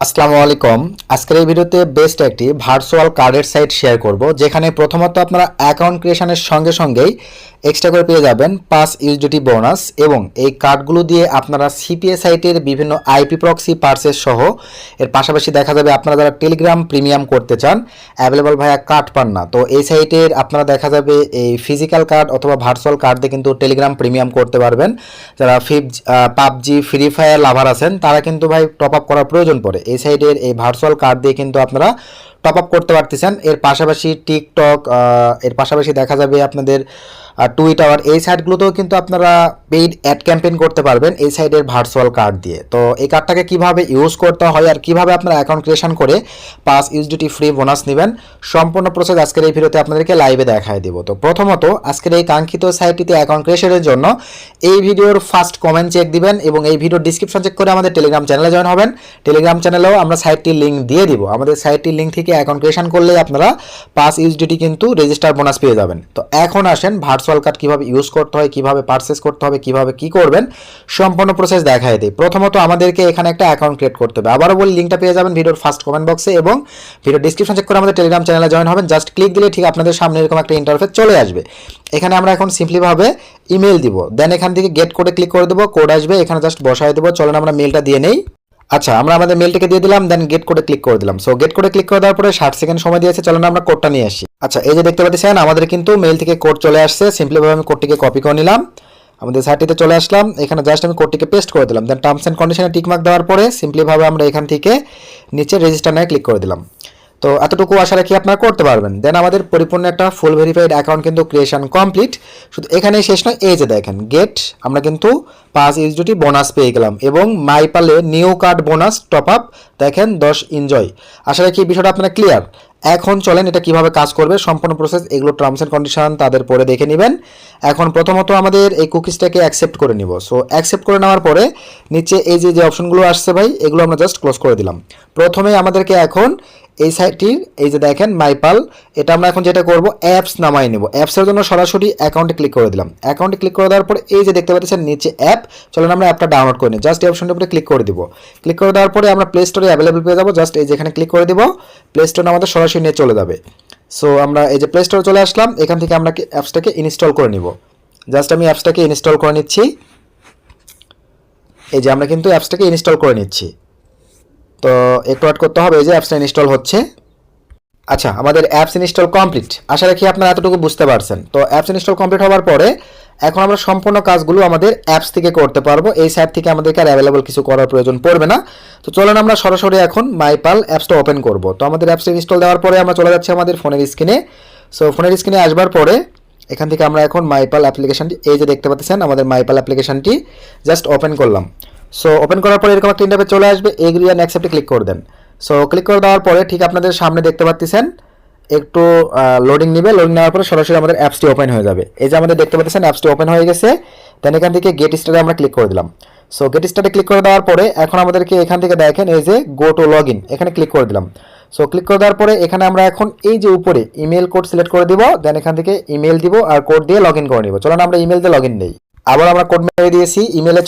আসসালামু আলাইকুম। আজকের এই ভিডিওতে বেস্ট একটি ভার্চুয়াল কার্ডের সাইট শেয়ার করব, যেখানে প্রথমত আপনারা অ্যাকাউন্ট ক্রিয়েশনের সঙ্গে সঙ্গেই এক্সট্রা করে পেয়ে যাবেন 5 ইউএসডিটি বোনাস, এবং এই কার্ডগুলো দিয়ে আপনারা সিপিএ সাইটের বিভিন্ন আইপি প্রক্সি পার্সেস সহ এর পাশাপাশি দেখা যাবে আপনারা যারা টেলিগ্রাম প্রিমিয়াম করতে চান, অ্যাভেলেবল ভাইয়া কার্ড পান না, তো এই সাইটের আপনারা দেখা যাবে এই ফিজিক্যাল কার্ড অথবা ভার্চুয়াল কার্ড দিয়ে কিন্তু টেলিগ্রাম প্রিমিয়াম করতে পারবেন। যারা পাবজি ফ্রি ফায়ার লাভার আছেন তারা কিন্তু ভাই টপ আপ করার প্রয়োজন পড়ে, এই সাইডের এই ভার্চুয়াল কার্ড দিয়ে কিন্তু আপনারা টপ আপ করতে পারতেছেন। এর পাশাপাশি টিকটক, এর পাশাপাশি দেখা যাবে আপনাদের টুইটার, এই সাইটগুলোতেও কিন্তু আপনারা পেইড অ্যাড ক্যাম্পেইন করতে পারবেন এই সাইডের ভার্চুয়াল কার্ড দিয়ে। তো এই কার্ডটাকে কিভাবে ইউজ করতে হয় আর কিভাবে আপনারা অ্যাকাউন্ট ক্রিয়েশন করে 5 ইউএসডিটি ফ্রি বোনাস নেবেন, সম্পূর্ণ প্রসেস আজকের এই ভিডিওতে আপনাদেরকে লাইভে দেখায় দেব। তো প্রথমত আজকের এই কাঙ্ক্ষিত সাইটটিতে অ্যাকাউন্ট ক্রিয়েশনের জন্য এই ভিডিওর ফার্স্ট কমেন্ট চেক দিবেন এবং এই ভিডিওর ডিসক্রিপশন চেক করে আমাদের টেলিগ্রাম চ্যানেলে জয়েন হবেন। টেলিগ্রাম চ্যানেলেও আমরা সাইটটির লিঙ্ক দিয়ে দিব, আমাদের সাইটটির লিঙ্ক থেকে অ্যাকাউন্ট ক্রিয়েশন করলে আপনারা 5 ইউএসডিটি কিন্তু রেজিস্টার বোনাস পেয়ে যাবেন। তো এখন আসেন ভার্চুয়াল কার্ড কিভাবে ইউজ করতে হয়, কিভাবে পারচেস করতে হবে, কিভাবে কি করবেন, সম্পূর্ণ প্রসেস দেখায় দিই। প্রথমত আমাদেরকে এখানে একটা অ্যাকাউন্ট ক্রিয়েট করতে হবে, আবারও বলি লিঙ্কটা পেয়ে যাবেন ভিডিওর ফার্স্ট কমেন্ট বক্সে এবং ভিডিও ডিসক্রিপশন চেক করে আমাদের টেলিগ্রাম চ্যানেলে জয়েন হবেন। জাস্ট ক্লিক দিলে ঠিক আপনাদের সামনে এরকম একটা ইন্টারফেস চলে আসবে। এখানে আমরা এখন সিম্পলিভাবে ইমেল দিব, দেন এখান থেকে গেট কোডে ক্লিক করে দেবো, কোড আসবে এখানে জাস্ট বসায় দেবো। চলেন আমরা মেলটা দিয়ে নেই। আচ্ছা, আমরা আমাদের মেলটাকে দিয়ে দিলাম, দেন গেট কোডে ক্লিক করে দিলাম। সো গেট কোডে ক্লিক করে দেওয়ার পরে 60 সেকেন্ড সময় দিয়েছে, চলেন আমরা কোডটা নিয়ে আসি। আচ্ছা, এই যে দেখতে পাচ্ছেন আমাদের কিন্তু মেল থেকে কোড চলে আসছে। সিম্পলিভাবে আমি কোডটিকে কপি করে নিলাম, আমাদের সাইটটিতে চলে আসলাম, এখানে জাস্ট আমি কোডটিকে পেস্ট করে দিলাম, দেন টার্মস অ্যান্ড কন্ডিশনে টিকমার্ক দেওয়ার পরে সিম্পলিভাবে আমরা এখান থেকে নিচে রেজিস্টার নাও ক্লিক করে দিলাম। তো এতটুকু আশা রাখি আপনারা করতে পারবেন। দেন আমাদের পরিপূর্ণ একটা ফুল ভেরিফাইড অ্যাকাউন্ট কিন্তু ক্রিয়েশন কমপ্লিট। শুধু এখানেই শেষ নয়, এই যে দেখেন গেট, আমরা কিন্তু 5 ইউএসডিটি বোনাস পেয়ে গেলাম এবং মাইপালে new card bonus top up দেখেন 10 এনজয়। আশা রাখি এই বিষয়টা আপনারা ক্লিয়ার। এখন চলেন এটা কিভাবে কাজ করবে, সম্পূর্ণ প্রসেস এগুলো টার্মস অ্যান্ড কন্ডিশন তাদের পরে দেখে নেবেন। এখন প্রথমত আমাদের এই কুকিজটাকে অ্যাকসেপ্ট করে নিব। সো অ্যাকসেপ্ট করে নেওয়ার পরে নিচে এই যে অপশনগুলো আসছে ভাই, এগুলো আমরা জাস্ট ক্লোজ করে দিলাম। প্রথমে আমাদেরকে এখন এই সাইটটির এই যে দেখেন মাইপাল, এটা আমরা এখন যেটা করব অ্যাপস নামাই নেব। অ্যাপসের জন্য সরাসরি অ্যাকাউন্টে ক্লিক করে দিলাম। অ্যাকাউন্টে ক্লিক করে দেওয়ার পর এই যে দেখতে পাচ্ছেন নিচে অ্যাপ, চলেন আমরা অ্যাপটা ডাউনলোড করে নিই। জাস্ট এই অপশনটার উপরে ক্লিক করে দিব। ক্লিক করে দেওয়ার পরে আমরা প্লে স্টোরে অ্যাভেলেবল পেয়ে যাবো। জাস্ট এই যেখানে ক্লিক করে দিব, প্লে স্টোরে আমাদের সরাসরি নিয়ে চলে যাবে। সো আমরা এই যে প্লে স্টোরে চলে আসলাম, এখান থেকে আমরা অ্যাপসটাকে ইনস্টল করে নিব। জাস্ট আমি অ্যাপসটাকে ইনস্টল করে নিচ্ছি। এই যে আমরা কিন্তু অ্যাপসটাকে ইনস্টল করে নিচ্ছি। তো একটু ওয়েট করতে হবে, এই যে অ্যাপসটা ইনস্টল হচ্ছে। আচ্ছা, আমাদের অ্যাপস ইনস্টল কমপ্লিট, আশা রাখি আপনারা এতটুকু বুঝতে পারছেন। তো অ্যাপস ইনস্টল কমপ্লিট হওয়ার পরে এখন আমরা সম্পূর্ণ কাজগুলো আমাদের অ্যাপস থেকে করতে পারবো, এই সাইট থেকে আমাদেরকে আর অ্যাভেলেবল কিছু করার প্রয়োজন পড়বে না। তো চলেন আমরা সরাসরি এখন মাইপাল অ্যাপসটা ওপেন করব। তো আমাদের অ্যাপসটা ইনস্টল দেওয়ার পরে আমরা চলে যাচ্ছি আমাদের ফোনের স্ক্রিনে। সো ফোনের স্ক্রিনে আসবার পরে এখান থেকে আমরা এখন মাইপাল অ্যাপ্লিকেশনটি, এই যে দেখতে পাচ্ছেন আমাদের মাইপাল অ্যাপ্লিকেশনটি জাস্ট ওপেন করলাম। সো ওপেন করার পরে এরকম একটা ইন্টারফেস চলে আসবে, এগ্রি অ্যান্ড অ্যাকসেপ্টে ক্লিক করে দেন। সো ক্লিক করে দেওয়ার পরে ঠিক আপনাদের সামনে দেখতে পাচ্ছেন একটু লোডিং নেবে, লোডিং নেওয়ার পরে সরাসরি আমাদের অ্যাপসটি ওপেন হয়ে যাবে। এই যে আমাদের দেখতে পাচ্ছেন অ্যাপসটি ওপেন হয়ে গেছে। দেন এখান থেকে গেট স্টার্টে আমরা ক্লিক করে দিলাম। সো গেট স্টার্টে ক্লিক করে দেওয়ার পরে এখন আমাদেরকে এখান থেকে দেখেন এই যে গো টু লগ ইন, এখানে ক্লিক করে দিলাম। সো ক্লিক করে দেওয়ার পরে এখানে আমরা এখন এই যে উপরে ইমেল কোড সিলেক্ট করে দিব, দেন এখান থেকে ইমেল দিব আর কোড দিয়ে লগ ইন করে নিব। চলুন আমরা ইমেল দিয়ে লগ ইন নেই। আবার আমরা কোড মেরে দিয়েছি, ইমেলে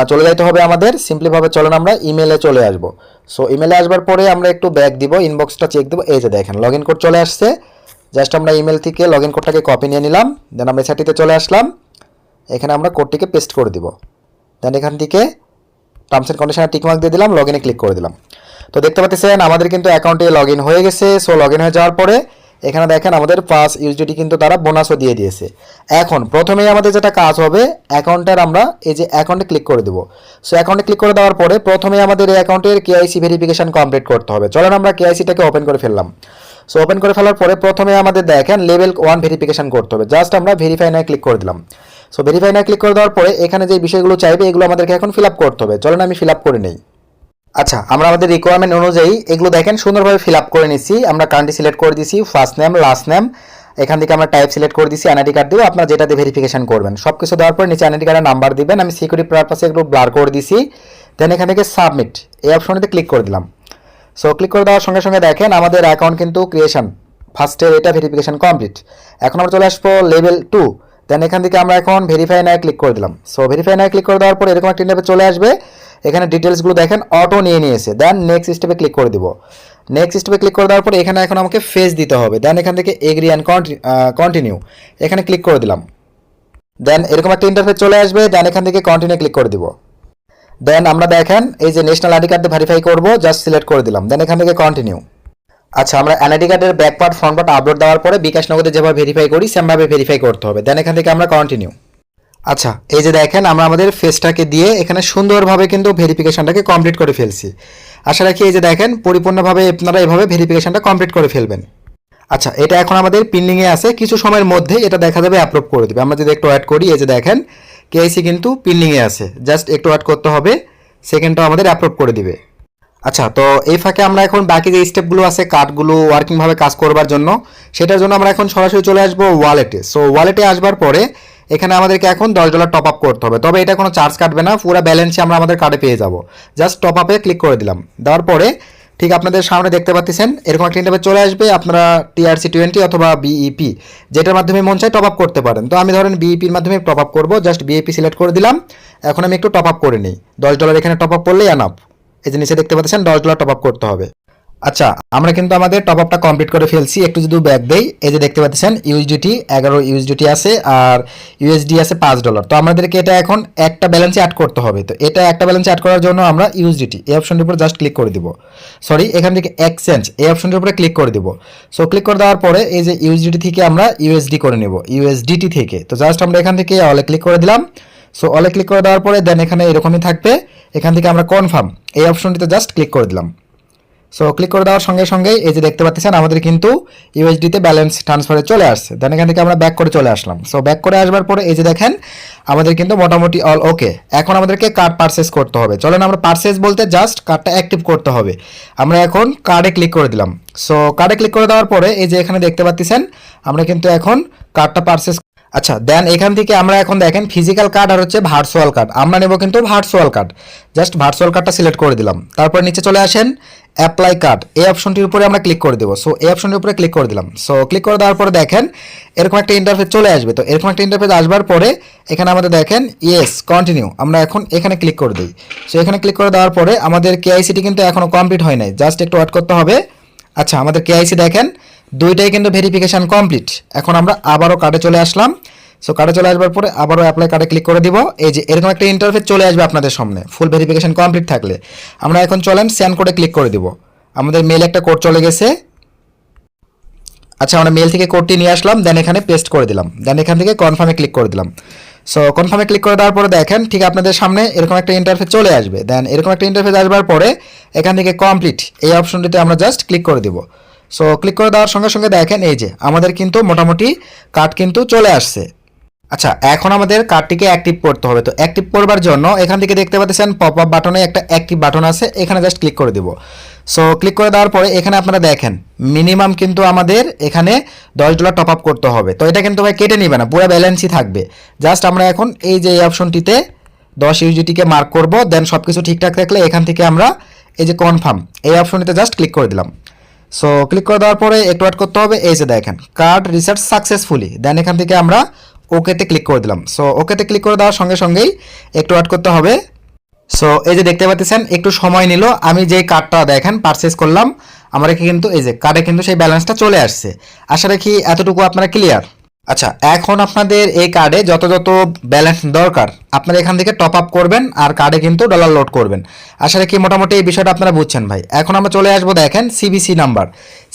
চলে যাইতে হবে আমাদের। সিম্পলিভাবে চলুন আমরা ইমেলে চলে আসব। সো ইমেলে আসবার পরে আমরা একটু ব্যাক দিব, ইনবক্সটা চেক দেবো। এই যে দেখেন লগ ইন কোড চলে আসছে। জাস্ট আমরা ইমেল থেকে লগ ইন কোডটাকে কপি নিয়ে নিলাম, দেন আমরা সাইটটিতে চলে আসলাম, এখানে আমরা কোডটিকে পেস্ট করে দিব। দেন এখান থেকে টার্মস অ্যান্ড কন্ডিশনে টিকমার্ক দিয়ে দিলাম, লগ ইনে ক্লিক করে দিলাম। তো দেখতে পাচ্ছেন আমাদের কিন্তু অ্যাকাউন্টে লগ ইন হয়ে গেছে। সো লগ ইন হয়ে যাওয়ার পরে এখানে দেখেন আমাদের 5 ইউএসডিটি কিন্তু তারা বোনাসও দিয়ে দিয়েছে। এখন প্রথমেই আমাদের যেটা কাজ হবে, অ্যাকাউন্টের আমরা এই যে অ্যাকাউন্টে ক্লিক করে দেবো। সো অ্যাকাউন্টে ক্লিক করে দেওয়ার পরে প্রথমে আমাদের এই অ্যাকাউন্টের কেআইসি ভেরিফিকেশন কমপ্লিট করতে হবে। চলেন আমরা কেআইসিটাকে ওপেন করে ফেললাম। সো ওপেন করে ফেলার পরে প্রথমে আমাদের দেখেন লেভেল 1 ভেরিফিকেশন করতে হবে। জাস্ট আমরা ভেরিফাই নাও ক্লিক করে দিলাম। সো ভেরিফাই নাও ক্লিক করে দেওয়ার পরে এখানে যে বিষয়গুলো চাইবে এগুলো আমাদেরকে এখন ফিল আপ করতে হবে। চলেন আমি ফিল আপ করে নেই। আচ্ছা, আমরা আমাদের রিকোয়ারমেন্ট অনুযায়ী এগুলো দেখেন সুন্দরভাবে ফিল আপ করে নিচ্ছি। আমরা কান্ট্রি সিলেক্ট করে দিছি, ফার্স্ট নেম লাস্ট নেম, এখান থেকে আমরা টাইপ সিলেক্ট করে দিছি, এনআইডি কার্ড দিব, আপনারা যেটাতে ভেরিফিকেশন করবেন সব কিছু দেওয়ার পর নিচে এনআইডি কার্ডের নাম্বার দিবেন। আমি সিকিউরিটি পারপাসে একটু ব্লার করে দিছি। দেন এখান থেকে সাবমিট এই অপশনটিতে ক্লিক করে দিলাম। সো ক্লিক করে দেওয়ার সঙ্গে সঙ্গে দেখেন আমাদের অ্যাকাউন্ট কিন্তু ক্রিয়েশন ফার্স্টের এটা ভেরিফিকেশন কমপ্লিট। এখন আমরা চলে আসবো লেভেল 2। দেন এখান থেকে আমরা এখন ভেরিফাই নাও ক্লিক করে দিলাম। সো ভেরিফাই নাও ক্লিক করে দেওয়ার পর এরকম একটা ইন্টারফেস চলে আসবে। এখানে ডিটেলসগুলো দেখেন অটো নিয়ে নিয়েছে। দেন নেক্সট স্টেপে ক্লিক করে দিব। নেক্সট স্টেপে ক্লিক করে দেওয়ার পরে এখানে এখন আমাকে ফেস দিতে হবে। দেন এখান থেকে এগ্রি অ্যান্ড কন্টিনিউ এখানে ক্লিক করে দিলাম। দেন এরকম একটা ইন্টারফেস চলে আসবে। দেন এখান থেকে কন্টিনিউ ক্লিক করে দিব। দেন আমরা দেখেন এই যে ন্যাশনাল আইডি কার্ড দিয়ে ভেরিফাই করবো, জাস্ট সিলেক্ট করে দিলাম। দেন এখান থেকে কন্টিনিউ। আচ্ছা, আমরা এনআইডি কার্ডের back part front part upload দেওয়ার পরে বিকাশ নগদে যেভাবে ভেরিফাই করি সেমভাবে ভেরিফাই করতে হবে। দেন এখান থেকে আমরা কন্টিনিউ। আচ্ছা, এই যে দেখেন আমরা আমাদের ফেসটাকে দিয়ে এখানে সুন্দরভাবে কিন্তু ভেরিফিকেশনটাকে কমপ্লিট করে ফেলছি। আশা রাখি এই যে দেখেন পরিপূর্ণভাবে আপনারা এভাবে ভেরিফিকেশনটা কমপ্লিট করে ফেলবেন। আচ্ছা, এটা এখন আমাদের পিন্ডিংয়ে আছে, কিছু সময়ের মধ্যে এটা দেখা যাবে অ্যাপ্রুভ করে দেবে। আমরা যদি একটু ওয়েট করি, এই যে দেখেন কেআইসি কিন্তু পিন্ডিংয়ে আছে, জাস্ট একটু ওয়েট করতে হবে, সেকেন্ডটাও আমাদের অ্যাপ্রুভ করে দিবে। আচ্ছা, তো এই ফাঁকে আমরা এখন বাকি যে স্টেপগুলো আছে কার্ডগুলো ওয়ার্কিংভাবে কাজ করবার জন্য, সেটার জন্য আমরা এখন সরাসরি চলে আসবো ওয়ালেটে। সো ওয়ালেটে আসবার পরে এখানে আমাদেরকে এখন $10 টপ আপ করতে হবে, তবে এটা কোনো চার্জ কাটবে না, পুরো ব্যালেন্সই আমরা আমাদের কার্ডে পেয়ে যাব। জাস্ট টপ আপে ক্লিক করে দিলাম। দেওয়ার পরে ঠিক আপনাদের সামনে দেখতে পাচ্ছেন এরকম একটা ইন্টারফেস চলে আসবে। আপনারা TRC20 অথবা বিইপি যেটার মাধ্যমে মন চায় টপ আপ করতে পারেন। তো আমি ধরেন বিইপির মাধ্যমে টপ আপ করবো, জাস্ট বিইপি সিলেক্ট করে দিলাম। এখন আমি একটু টপ আপ করে নিই। $10 এখানে টপ আপ করলেই এনাফ। এই যে নিচে দেখতে পাচ্ছেন $10 টপ আপ করতে হবে। আচ্ছা, আমরা কিন্তু আমাদের টপ আপটা কমপ্লিট করে ফেলছি। একটু যদি ব্যাক দেই, এই যে দেখতে পাচ্ছেন ইউএসডিটি 11 ইউএসডিটি আছে আর ইউএসডি আছে $5। তো আমাদেরকে এটা এখন একটা ব্যালেন্সে অ্যাড করতে হবে। তো এটা একটা ব্যালেন্সে অ্যাড করার জন্য আমরা ইউএসডিটি এই অপশনটির উপর জাস্ট ক্লিক করে দিব। সরি, এখান থেকে এক্সচেঞ্জ এই অপশনটির উপরে ক্লিক করে দিব। সো ক্লিক করে দেওয়ার পরে এই যে ইউএসডিটি থেকে আমরা ইউএসডি করে নেব ইউএসডিটি থেকে। তো জাস্ট আমরা এখান থেকে অলে ক্লিক করে দিলাম। সো অলে ক্লিক করে দেওয়ার পরে দেন এখানে এরকমই থাকবে। এখান থেকে আমরা কনফার্ম এই অপশনটিতে জাস্ট ক্লিক করে দিলাম। সো ক্লিক করে দেওয়ার সঙ্গে সঙ্গেই এই যে দেখতে পাচ্ছেন আমাদের কিন্তু ইউএসডিতে ব্যালেন্স ট্রান্সফারে চলে আসছে। দেন এখান থেকে আমরা ব্যাক করে চলে আসলাম। সো ব্যাক করে আসবার পরে এই যে দেখেন আমাদের কিন্তু মোটামুটি অল ওকে। এখন আমাদেরকে কার্ড পারচেস করতে হবে। চলেন আমরা পারচেস বলতে জাস্ট কার্ডটা অ্যাক্টিভ করতে হবে। আমরা এখন কার্ডে ক্লিক করে দিলাম। সো কার্ডে ক্লিক করে দেওয়ার পরে এই যে এখানে দেখতে পাচ্ছেন আমরা কিন্তু এখন কার্ডটা পারচেস। আচ্ছা, দেন এখান থেকে আমরা এখন দেখেন ফিজিক্যাল কার্ড আর হচ্ছে ভার্চুয়াল কার্ড। আমরা নেব কিন্তু ভার্চুয়াল কার্ড। জাস্ট ভার্চুয়াল কার্ডটা সিলেক্ট করে দিলাম। তারপর নিচে চলে আসেন অ্যাপ্লাই কার্ড এই অপশনটির উপরে আমরা ক্লিক করে দেবো। সো এই অপশনটির উপরে ক্লিক করে দিলাম। সো ক্লিক করে দেওয়ার পরে দেখেন এরকম একটা ইন্টারফেস চলে আসবে। তো এরকম একটা ইন্টারফেস আসবার পরে এখানে আমাদের দেখেন ইয়েস কন্টিনিউ, আমরা এখন এখানে ক্লিক করে দিই। সো এখানে ক্লিক করে দেওয়ার পরে আমাদের কেআইসিটি কিন্তু এখনও কমপ্লিট হয় নাই, জাস্ট একটু ওয়েট করতে হবে। আচ্ছা, আমাদের কেআইসি দেখেন দুইটাই কিন্তু ভেরিফিকেশান কমপ্লিট। এখন আমরা আবারও কার্ডে চলে আসলাম। সো কার্ডে চলে আসবার পরে আবারও অ্যাপ্লাই কার্ডে ক্লিক করে দিব। এই যে এরকম একটা ইন্টারফেস চলে আসবে আপনাদের সামনে ফুল ভেরিফিকেশন কমপ্লিট থাকলে। আমরা এখন চলেন সেন্ড কোডে ক্লিক করে দিব। আমাদের মেল একটা কোড চলে গেছে। আচ্ছা, আমরা মেল থেকে কোডটি নিয়ে আসলাম, দেন এখানে পেস্ট করে দিলাম। দেন এখান থেকে কনফার্মে ক্লিক করে দিলাম। সো কনফার্মে ক্লিক করে দেওয়ার পরে দেখেন ঠিক আপনাদের সামনে এরকম একটা ইন্টারফেস চলে আসবে। দেন এরকম একটা ইন্টারফেস আসবার পরে এখান থেকে কমপ্লিট এই অপশনটিতে আমরা জাস্ট ক্লিক করে দিব। সো ক্লিক করে দেওয়ার সঙ্গে সঙ্গে দেখেন এই যে আমাদের কিন্তু মোটামুটি কার্ড কিন্তু চলে আসছে। আচ্ছা, এখন আমাদের কার্ডটিকে অ্যাক্টিভ করতে হবে। তো অ্যাক্টিভ করবার জন্য এখান থেকে দেখতে পাচ্ছেন পপ আপ বাটনে একটা অ্যাক্টিভ বাটন আছে, এখানে জাস্ট ক্লিক করে দিব। সো ক্লিক করে দেওয়ার পরে এখানে আপনারা দেখেন মিনিমাম কিন্তু আমাদের এখানে $10 টপ আপ করতে হবে। তো এটা কিন্তু ভাই কেটে নেবে না, পুরো ব্যালেন্সই থাকবে। জাস্ট আমরা এখন এই যে এই অপশনটিতে 10 ইউজিটিকে মার্ক করব। দেন সব কিছু ঠিকঠাক থাকলে এখান থেকে আমরা এই যে কনফার্ম এই অপশনটিতে জাস্ট ক্লিক করে দিলাম। সো ক্লিক করে দেওয়ার পরে একটু ওয়েট করতে হবে। এই যে দেখেন কার্ড রিসার্চ সাকসেসফুলি। দেন এখান থেকে আমরা ওকেতে ক্লিক করে দিলাম। সো ওকেতে ক্লিক করে দেওয়ার সঙ্গে সঙ্গেই একটু ওয়েট করতে হবে। সো এই যে দেখতে পাচ্ছেন একটু সময় নিল। আমি যে কার্ডটা দেখেন পারচেস করলাম আমার কিন্তু এই যে কার্ডে কিন্তু সেই ব্যালেন্সটা চলে আসছে। আশা রাখি এতটুকু আপনারা ক্লিয়ার। আচ্ছা, এখন আপনাদের এই কার্ডে যত যত ব্যালেন্স দরকার আপনারা এখান থেকে টপ আপ করবেন আর কার্ডে কিন্তু ডলার লোড করবেন। আশা রাখি মোটামুটি এই বিষয়টা আপনারা বুঝছেন ভাই। এখন আমরা চলে আসবো দেখেন সিবিসি নাম্বার।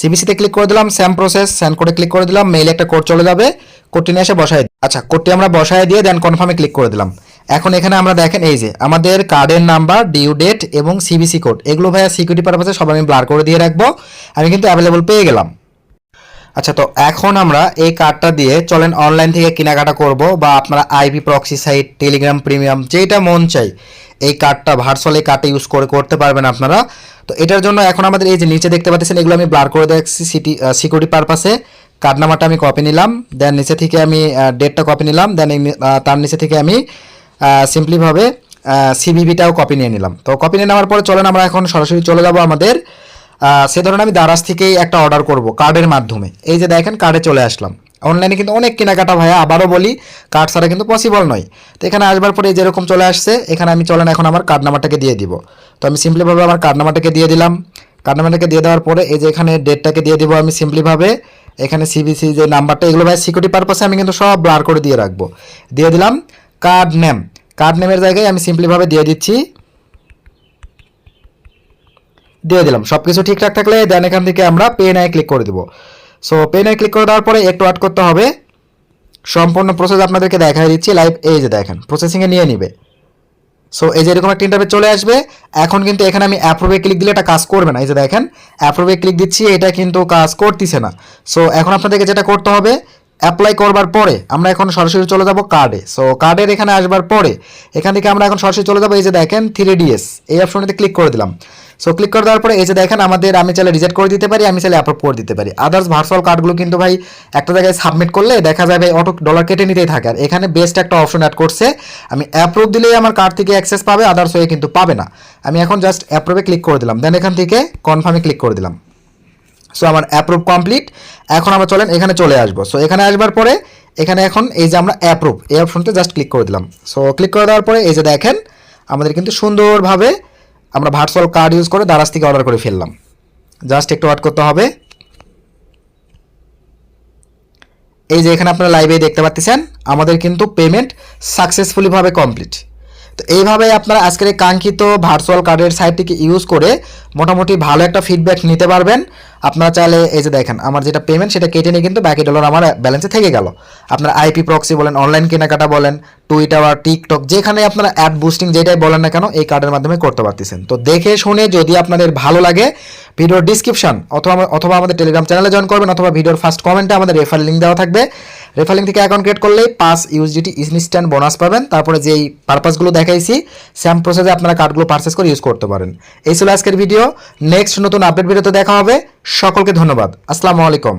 সিবিসিতে ক্লিক করে দিলাম, সেম প্রসেস, সেন্ড কোডে ক্লিক করে দিলাম। মেইলে একটা কোড চলে যাবে, কোডটি নিয়ে এসে বসাই। আচ্ছা, কোডটি আমরা বসায় দিয়ে দেন কনফার্মে ক্লিক করে দিলাম। এখন এখানে আমরা দেখেন এই যে আমাদের কার্ডের নাম্বার, ডিউ ডেট এবং সিবিসি কোড এগুলো ভাইয়া সিকিউরিটি পারপাসে সব আমি ব্লার করে দিয়ে রাখবো। আমি কিন্তু অ্যাভেলেবল পেয়ে গেলাম। আচ্ছা, তো এখন আমরা এই কার্ডটা দিয়ে চলেন অনলাইন থেকে কেনাকাটা করব, বা আপনারা IP proxy site, Telegram premium যেটা মন চাই এই কার্ডটা ভার্চুয়াল এই কার্ডটা ইউজ করে করতে পারবেন আপনারা। তো এটার জন্য এখন আমাদের এই যে নিচে দেখতে পাচ্ছেন এগুলো আমি ব্লার করে দেখছি সিকিউরিটি পারপাসে। কার্ড নাম্বারটা আমি কপি নিলাম, দেন নিচে থেকে আমি ডেটটা কপি নিলাম, দেন তার নিচে থেকে আমি সিম্পলিভাবে সিভিভিটাও কপি নিয়ে নিলাম। তো কপি নিয়ে নেওয়ার পরে চলেন আমরা এখন সরাসরি চলে যাব আমাদের সে ধরনের আমি দারাজ থেকেই একটা অর্ডার করব কার্ডের মাধ্যমে। এই যে দেখেন কার্ডে চলে আসলাম। অনলাইনে কিন্তু অনেক কেনাকাটা ভাইয়া, আবারও বলি কার্ড ছাড়া কিন্তু পসিবল নয়। তো এখানে আসবার পরে যেরকম চলে আসছে, এখানে আমি চলেন এখন আমার কার্ড নাম্বারটাকে দিয়ে দিব। তো আমি সিম্পলিভাবে আমার কার্ড নাম্বারটাকে দিয়ে দিলাম। কার্ড নাম্বারটাকে দিয়ে দেওয়ার পরে এই যে এখানে ডেটটাকে দিয়ে দিব আমি সিম্পলিভাবে। এখানে সিবিসি যে নাম্বারটা, এগুলো ভাই সিকিউরিটি পারপাসে আমি কিন্তু সব ব্লার করে দিয়ে রাখবো। দিয়ে দিলাম কার্ড নেম, কার্ড নেমের জায়গায় আমি সিম্পলিভাবে দিয়ে দিচ্ছি, দিয়ে দিলাম। সব কিছু ঠিকঠাক থাকলে দেন এখান থেকে আমরা পে নাও ক্লিক করে দেবো। সো পে নাও ক্লিক করে দেওয়ার পরে একটু ওয়েট করতে হবে, সম্পূর্ণ প্রসেস আপনাদেরকে দেখাই দিচ্ছি লাইভ। এই যে দেখেন প্রসেসিংয়ে নিয়ে নিবে। সো এই যে এরকম একটা ইন্টারফেস চলে আসবে। এখন কিন্তু এখানে আমি অ্যাপ্রুভে ক্লিক দিলে এটা কাজ করবে না। এই যে দেখেন অ্যাপ্রুভে ক্লিক দিচ্ছি, এটা কিন্তু কাজ করতেছে না। সো এখন আপনাদেরকে যেটা করতে হবে, অ্যাপ্লাই করবার পরে আমরা এখন সরাসরি চলে যাব কার্ডে। সো কার্ডের এখানে আসবার পরে এখান থেকে আমরা এখন সরাসরি চলে যাবো, এই যে দেখেন 3DS এই অপশনটিতে ক্লিক করে দিলাম। সো ক্লিক করে দেওয়ার পরে এই যে দেখেন আমাদের, আমি চাইলে রিজেক্ট করে দিতে পারি, আমি চাইলে অ্যাপ্রুভ করে দিতে পারি। আদার্স ভার্চুয়াল কার্ডগুলো কিন্তু ভাই একটা জায়গায় সাবমিট করলে দেখা যায় ভাই অটো ডলার কেটে নিতেই থাকে। আর এখানে বেস্ট একটা অপশন অ্যাড করছে, আমি অ্যাপ্রুভ দিলেই আমার কার্ড থেকে অ্যাক্সেস পাবে, আদার্স হয়ে কিন্তু পাবে না। আমি এখন জাস্ট অ্যাপ্রুভে ক্লিক করে দিলাম, দেন এখান থেকে কনফার্মে ক্লিক করে দিলাম। সো আমার অ্যাপ্রুভ কমপ্লিট। এখন আমরা চলেন এখানে চলে আসবো। সো এখানে আসবার পরে এখানে এখন এই যে আমরা অ্যাপ্রুভ এই অপশনতে জাস্ট ক্লিক করে দিলাম। সো ক্লিক করে দেওয়ার পরে এই যে দেখেন আমাদের কিন্তু সুন্দরভাবে আমরা ভার্চুয়াল কার্ড ইউজ করে দারাজ থেকে অর্ডার করে ফেললাম। জাস্ট একটু ওয়েট করতে হবে। এই যে এখানে আপনারা লাইভে দেখতে পাচ্ছেন আমাদের কিন্তু পেমেন্ট সাকসেসফুলিভাবে কমপ্লিট। তো এইভাবে আপনারা আজকের এই কাঙ্ক্ষিত ভার্চুয়াল কার্ডের সাইটটিকে ইউজ করে মোটামুটি ভালো একটা ফিডব্যাক নিতে পারবেন। আপনারা চাইলে এই যে দেখেন আমার যেটা পেমেন্ট সেটা কেটে নিয়ে কিন্তু বাকি ডলার আমার ব্যালেন্সে থেকে গেল। আপনারা আইপি প্রক্সি বলেন, অনলাইন কেনাকাটা বলেন, টুইটার, টিকটক, যেখানে আপনারা অ্যাড বুস্টিং যেটাই বলেন না কেন এই কার্ডের মাধ্যমে করতে পারতেছেন। তো দেখে শুনে যদি আপনাদের ভালো লাগে ভিডিওর ডিসক্রিপশন অথবা আমাদের টেলিগ্রাম চ্যানেলে জয়েন করবেন, অথবা ভিডিওর ফার্স্ট কমেন্টে আমাদের রেফার লিঙ্ক দেওয়া থাকবে। রেফার লিঙ্ক থেকে অ্যাকাউন্ট ক্রিয়েট করলেই 5 USDT ইনস্ট্যান্ট বোনাস পাবেন। তারপরে যেই পারপাসগুলো দেখাইছি সেম প্রসেসে আপনারা কার্ডগুলো পারচেস করে ইউজ করতে পারেন। এই ছিল আজকের ভিডিও। নেক্সট নতুন আপডেট ভিডিওতে দেখা হবে। সকলকে ধন্যবাদ। আসসালামু আলাইকুম।